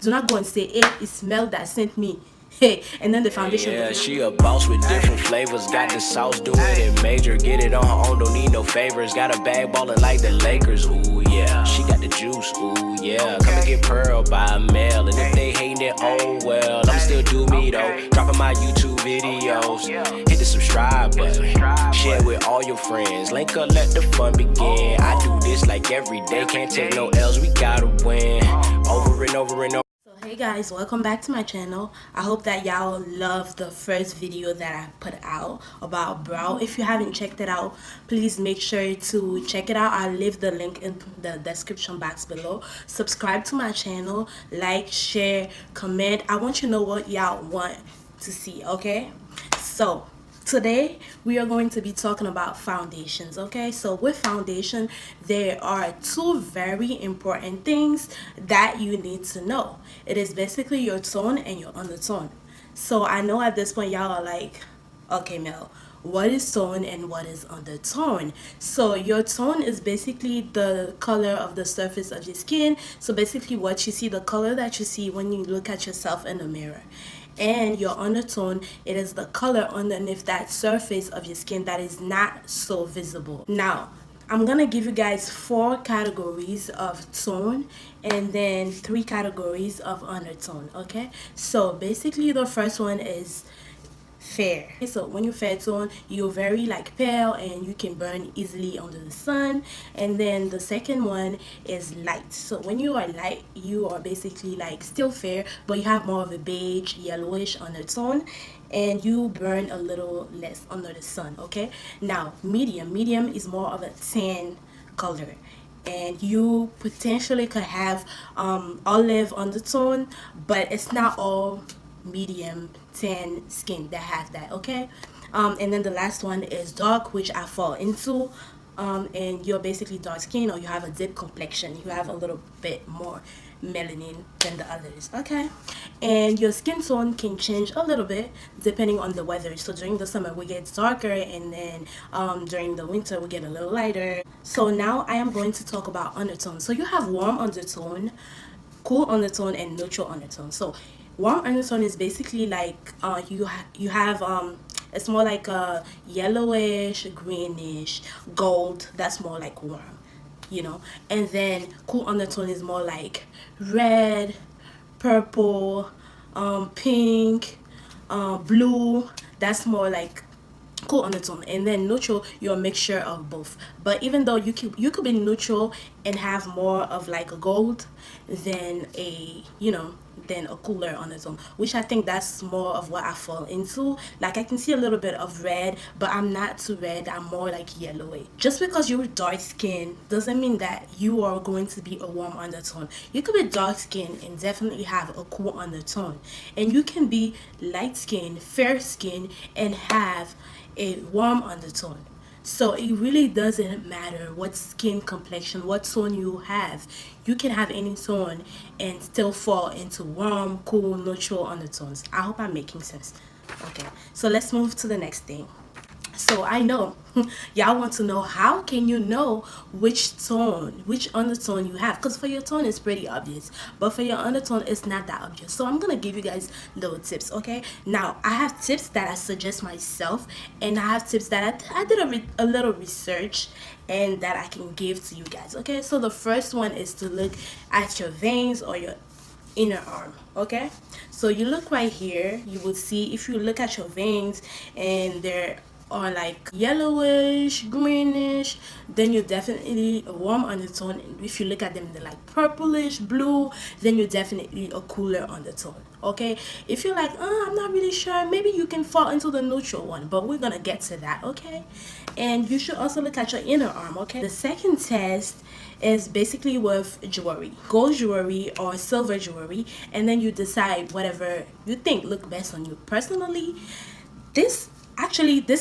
Do not go and say, hey, it's Mel that sent me. Hey, and then the foundation. Yeah, she a boss with different flavors. Got the sauce, do it in major. Get it on her own, don't need no favors. Got a bag ballin' like the Lakers. Ooh, yeah. She got the juice. Ooh, yeah. Come and get pearled by a mail. And if they hating it, oh well. I'ma still do me though. Dropping my YouTube videos. Hit the subscribe button. Share with all your friends. Link up, let the fun begin. I do this like every day. Can't take no L's, we gotta win. Over and over and over. Hey guys, welcome back to my channel. I hope that y'all love the first video that I put out about brow. If you haven't checked it out, please make sure to check it out. I'll leave the link in the description box below. Subscribe to my channel, like, share, comment. I want you to know what y'all want to see, okay? So today we are going to be talking about foundations. Okay, so with foundation there are two very important things that you need to know. It is basically your tone and your undertone. So I know at this point y'all are like, okay Mel, what is tone and what is undertone? So your tone is basically the color of the surface of your skin. So basically what you see, the color that you see when you look at yourself in the mirror. And your undertone, it is the color underneath that surface of your skin that is not so visible. Now I'm gonna give you guys 4 categories of tone and then 3 categories of undertone. Okay, so basically the first one is fair. So when you're fair tone, you're very like pale and you can burn easily under the sun. And then the second one is light. So when you are light, you are basically like still fair, but you have more of a beige yellowish undertone and you burn a little less under the sun. Okay, now medium is more of a tan color and you potentially could have olive undertone, but it's not all medium tan skin that has that. Okay, and then the last one is dark, which I fall into, and you're basically dark skin or you have a deep complexion, you have a little bit more melanin than the others. Okay, and your skin tone can change a little bit depending on the weather. So during the summer we get darker, and then during the winter we get a little lighter. So now I am going to talk about undertone. So you have warm undertone, cool undertone, and neutral undertone. So warm undertone is basically like you have it's more like a yellowish, greenish, gold. That's more like warm, you know. And then cool undertone is more like red, purple, pink, blue. That's more like cool undertone. And then neutral, you're a mixture of both. But even though you could be neutral and have more of like a gold than a, you know, than a cooler undertone, which I think that's more of what I fall into. Like I can see a little bit of red, but I'm not too red, I'm more like yellowy. Just because you're dark skin doesn't mean that you are going to be a warm undertone. You could be dark skin and definitely have a cool undertone, and you can be light skin, fair skin, and have a warm undertone. So it really doesn't matter what skin complexion, what tone you have. You can have any tone and still fall into warm, cool, neutral undertones. I hope I'm making sense. Okay, so let's move to the next thing. So I know y'all want to know, how can you know which tone, which undertone you have? Because for your tone it's pretty obvious, but for your undertone it's not that obvious. So I'm gonna give you guys little tips. Okay, now I have tips that I suggest myself, and I have tips that I did a little research and that I can give to you guys. Okay, so the first one is to look at your veins or your inner arm. Okay, so you look right here, you will see, if you look at your veins and they're or like yellowish, greenish, then you're definitely a warm undertone. If you look at them, they're like purplish, blue, then you're definitely a cooler undertone. Okay, if you're like, I'm not really sure, maybe you can fall into the neutral one, but we're gonna get to that. Okay, and you should also look at your inner arm. Okay, the second test is basically with jewelry, gold jewelry or silver jewelry, and then you decide whatever you think look best on you. Personally, this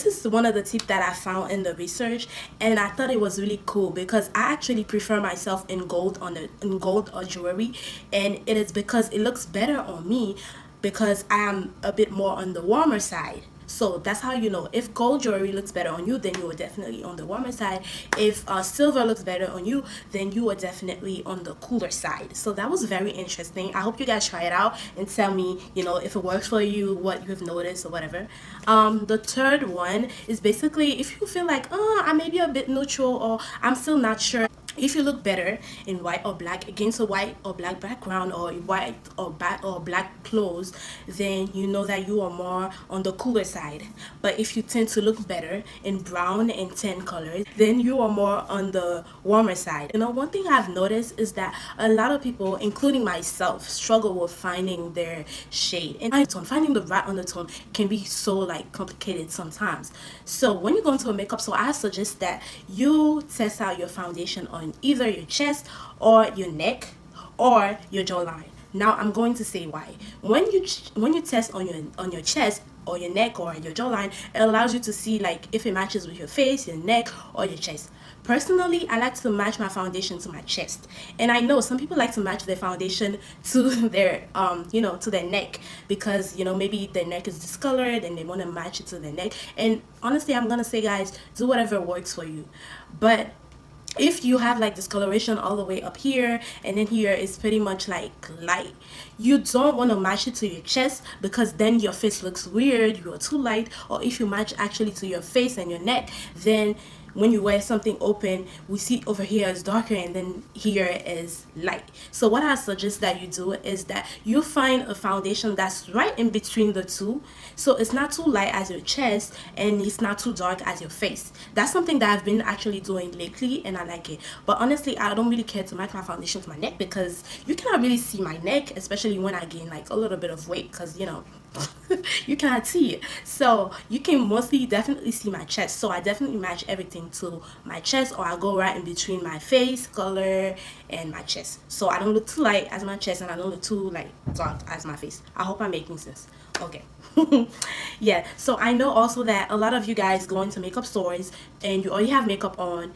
is one of the tips that I found in the research, and I thought it was really cool because I actually prefer myself in gold or jewelry, and it is because it looks better on me because I am a bit more on the warmer side. So that's how you know. If gold jewelry looks better on you, then you are definitely on the warmer side. If silver looks better on you, then you are definitely on the cooler side. So that was very interesting. I hope you guys try it out and tell me, you know, if it works for you, what you've noticed or whatever. The third one is basically if you feel like, oh, I may be a bit neutral, or I'm still not sure. If you look better in white or black against a white or black background, or white or black clothes, then you know that you are more on the cooler side. But if you tend to look better in brown and tan colors, then you are more on the warmer side. You know, one thing I've noticed is that a lot of people, including myself, struggle with finding their shade, and finding the right undertone can be so like complicated sometimes. So when you go into a makeup store, I suggest that you test out your foundation on either your chest or your neck or your jawline. Now I'm going to say why. When you test on your chest or your neck or your jawline, it allows you to see like if it matches with your face, your neck, or your chest. Personally, I like to match my foundation to my chest, and I know some people like to match their foundation to their to their neck, because maybe their neck is discolored and they want to match it to their neck. And honestly, I'm gonna say, guys, do whatever works for you. But if you have like discoloration all the way up here and then here is pretty much like light, you don't want to match it to your chest, because then your face looks weird, you are too light. Or if you match actually to your face and your neck, then when you wear something open, we see over here is darker and then here is light. So what I suggest that you do is that you find a foundation that's right in between the two, so it's not too light as your chest and it's not too dark as your face. That's something that I've been actually doing lately and I like it. But honestly, I don't really care to match my foundation to my neck, because you cannot really see my neck, especially when I gain like a little bit of weight, because you cannot see it. So you can mostly definitely see my chest, so I definitely match everything to my chest, or I go right in between my face color and my chest, so I don't look too light as my chest and I don't look too like dark as my face. I hope I'm making sense. Okay. Yeah, so I know also that a lot of you guys go into makeup stores and you already have makeup on.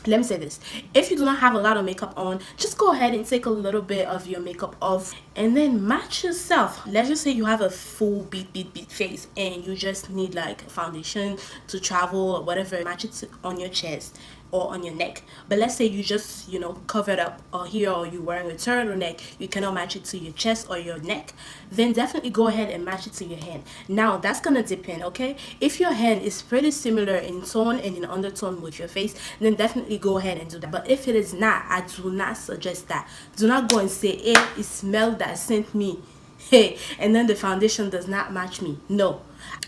Let me say this: if you do not have a lot of makeup on, just go ahead and take a little bit of your makeup off and then match yourself. Let's just say you have a full beat face and you just need like foundation to travel or whatever, match it on your chest or on your neck. But let's say you just covered up or here, or you wearing a turtleneck, you cannot match it to your chest or your neck, then definitely go ahead and match it to your hand. Now that's gonna depend, okay? If your hand is pretty similar in tone and in undertone with your face, then definitely go ahead and do that. But if it is not, I do not suggest that. Do not go and say, hey, it smelled that sent me, hey, and then the foundation does not match me. No.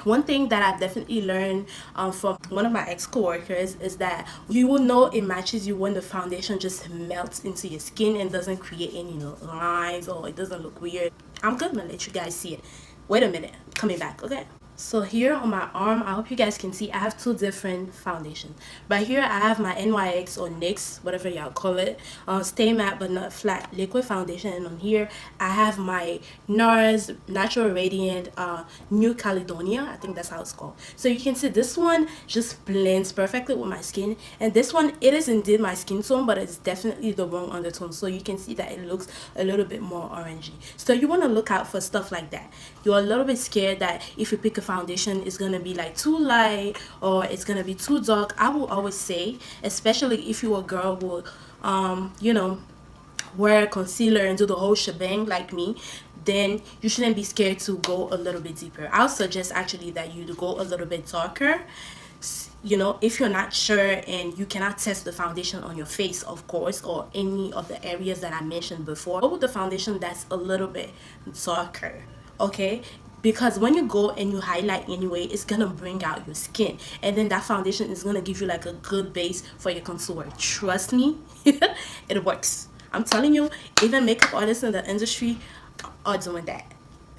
One thing that I've definitely learned from one of my ex-coworkers is that you will know it matches you when the foundation just melts into your skin and doesn't create any lines, or it doesn't look weird. I'm gonna let you guys see it. Wait a minute, coming back, okay? So here on my arm, I hope you guys can see, I have two different foundations. Right here, I have my NYX or NYX, whatever y'all call it, Stay Matte But Not Flat liquid foundation. And on here, I have my NARS Natural Radiant New Caledonia. I think that's how it's called. So you can see this one just blends perfectly with my skin. And this one, it is indeed my skin tone, but it's definitely the wrong undertone. So you can see that it looks a little bit more orangey. So you want to look out for stuff like that. You're a little bit scared that if you pick a foundation, it's gonna be like too light or it's gonna be too dark. I will always say, especially if you're a girl who wear concealer and do the whole shebang like me, then you shouldn't be scared to go a little bit deeper. I'll suggest actually that you go a little bit darker. If you're not sure and you cannot test the foundation on your face, of course, or any of the areas that I mentioned before, go with the foundation that's a little bit darker, okay? Because when you go and you highlight anyway, it's gonna bring out your skin, and then that foundation is gonna give you like a good base for your contour. Trust me, it works. I'm telling you, even makeup artists in the industry are doing that,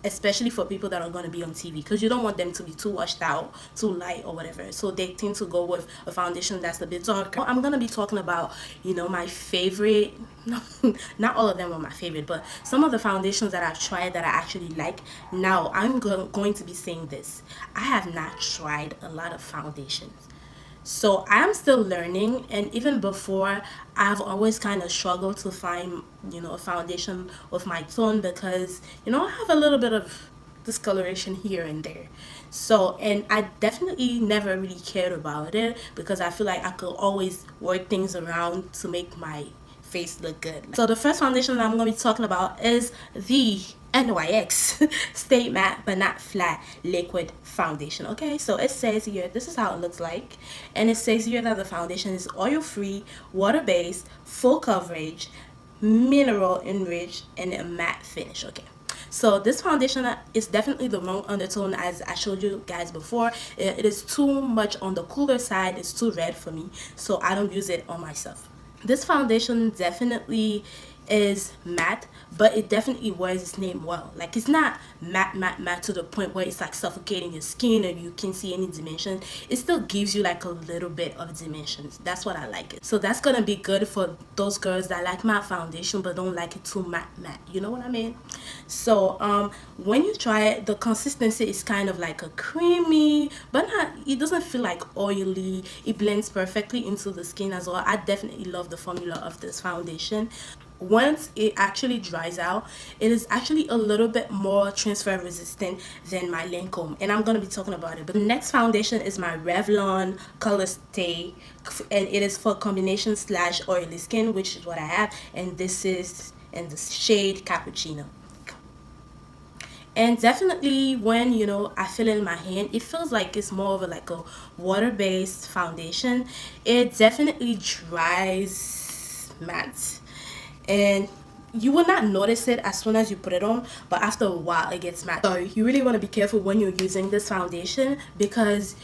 especially for people that are going to be on TV, because you don't want them to be too washed out, too light or whatever, so they tend to go with a foundation that's a bit darker. I'm going to be talking about my favorite, not all of them are my favorite, but some of the foundations that I've tried that I actually like. Now I'm going to be saying this: I have not tried a lot of foundations, so I'm still learning, and even before, I've always kind of struggled to find a foundation with my tone, because I have a little bit of discoloration here and there. So, and I definitely never really cared about it because I feel like I could always work things around to make my face look good. So the first foundation that I'm going to be talking about is the NYX Stay Matte But Not Flat Liquid Foundation. Okay, so it says here, this is how it looks like, and it says here that the foundation is oil free, water based, full coverage, mineral enriched, and a matte finish. Okay, so this foundation is definitely the wrong undertone, as I showed you guys before. It is too much on the cooler side. It's too red for me, so I don't use it on myself. This foundation definitely is matte, but it definitely wears its name well. Like, it's not matte to the point where it's like suffocating your skin and you can see any dimension. It still gives you like a little bit of dimensions. That's what I like it. So that's gonna be good for those girls that like matte foundation but don't like it too matte, you know what I mean? So when you try it, the consistency is kind of like a creamy, but not, it doesn't feel like oily. It blends perfectly into the skin as well. I definitely love the formula of this foundation. Once it actually dries out, it is actually a little bit more transfer resistant than my LANCOME, and I'm going to be talking about it. But the next foundation is my REVLON Colorstay, and it is for combination / oily skin, which is what I have, and this is in the shade Cappuccino. And definitely when, you know, I feel it in my hand, it feels like it's more of like a water-based foundation. It definitely dries matte, and you will not notice it as soon as you put it on, but after a while it gets matte. So you really want to be careful when you're using this foundation, because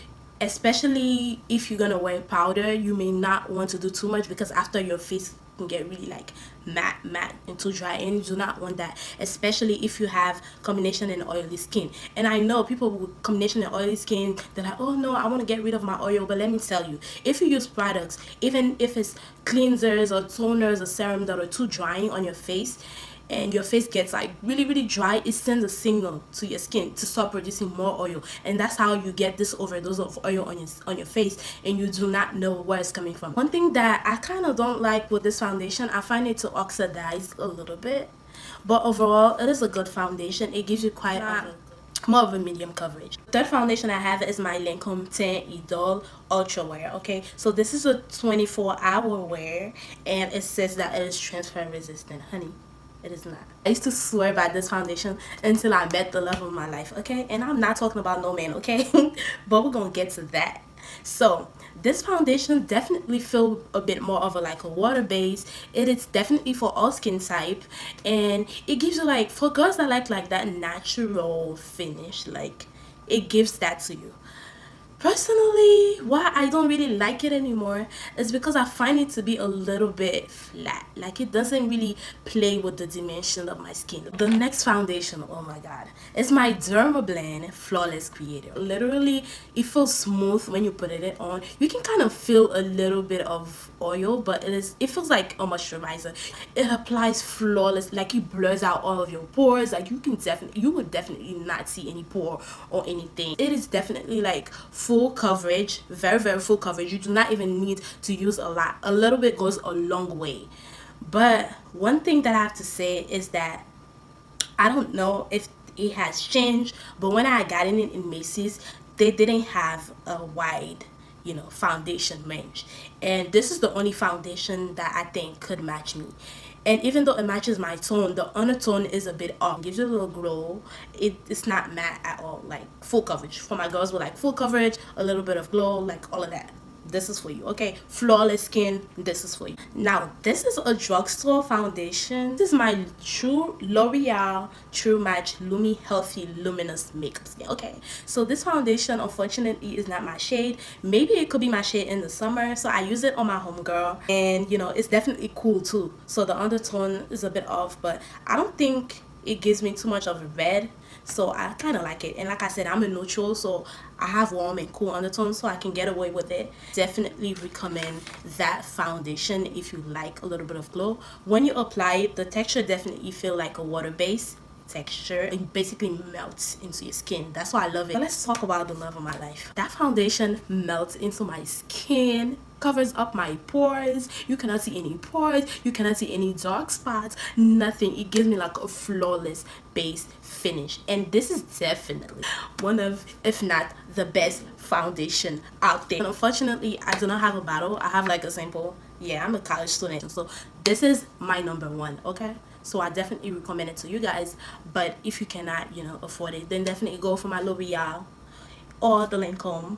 especially if you're gonna wear powder, you may not want to do too much, because after your face can get really like matte and too dry, and you do not want that, especially if you have combination and oily skin. And I know people with combination and oily skin, they're like, oh no, I want to get rid of my oil. But let me tell you, if you use products, even if it's cleansers or toners or serum that are too drying on your face, and your face gets like really dry, it sends a signal to your skin to stop producing more oil, and that's how you get this overdose of oil on your face, and you do not know where it's coming from. One thing that I kind of don't like with this foundation, I find it to oxidize a little bit, but overall it is a good foundation. It gives you quite more of a medium coverage. The third foundation I have is my LANCOME Teint Idole Ultra Wear. Okay, so this is a 24-hour wear, and it says that it is transfer resistant. Honey, it is not. I used to swear by this foundation until I met the love of my life, okay? And I'm not talking about no man, okay? But we're gonna get to that. So this foundation definitely feel a bit more of a water base. It is definitely for all skin type, and it gives you like, for girls that like that natural finish, like it gives that to you. Personally, why I don't really like it anymore is because I find it to be a little bit flat. Like, it doesn't really play with the dimension of my skin. The next foundation, oh my god, is my DERMABLEND Flawless Creator. Literally, it feels smooth when you put it on. You can kind of feel a little bit of oil, but it feels like a moisturizer. It applies flawless, like it blurs out all of your pores. Like, you would definitely not see any pore or anything. It is definitely like full coverage, very full coverage. You do not even need to use a lot. A little bit goes a long way. But one thing that I have to say is that I don't know if it has changed, but when I got in it in Macy's, they didn't have a wide, you know, foundation range, and this is the only foundation that I think could match me. And even though it matches my tone, the undertone is a bit off. It gives you a little glow. It's not matte at all. Like, full coverage. For my girls with like full coverage, a little bit of glow, like all of that. This is for you, okay? Flawless skin, this is for you. Now, this is a drugstore foundation. This is my true L'Oreal True Match LUMI Healthy Luminous Makeup Skin, okay? So this foundation, unfortunately, is not my shade. Maybe it could be my shade in the summer, so I use it on my homegirl. And, you know, it's definitely cool, too. So the undertone is a bit off, but I don't think it gives me too much of a red, so I kind of like it. And like I said, I'm a neutral, so I have warm and cool undertones, so I can get away with it. Definitely recommend that foundation if you like a little bit of glow. When you apply it, the texture definitely feel like a water base, texture. It basically melts into your skin. That's why I love it. But let's talk about the love of my life. That foundation melts into my skin, covers up my pores. You cannot see any pores, you cannot see any dark spots, nothing. It gives me like a flawless base finish, and this is definitely one of, if not the best foundation out there. And unfortunately, I do not have a bottle. I have like a sample. Yeah, I'm a college student, so this is my number one. Okay, so I definitely recommend it to you guys. But if you cannot, you know, afford it, then definitely go for my L'Oreal or the LANCOME.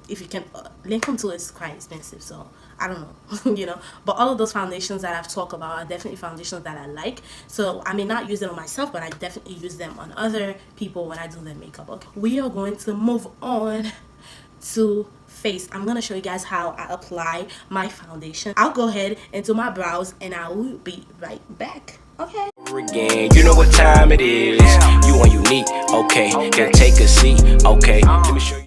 If you can, LANCOME too is quite expensive, so I don't know. You know, but all of those foundations that I've talked about are definitely foundations that I like. So I may not use them on myself, but I definitely use them on other people when I do their makeup. Okay, we are going to move on to face. I'm gonna show you guys how I apply my foundation. I'll go ahead and do my brows, and I will be right back. Okay. Again, you know what time it is. You are unique, okay? Then take a seat, okay? Let me show you.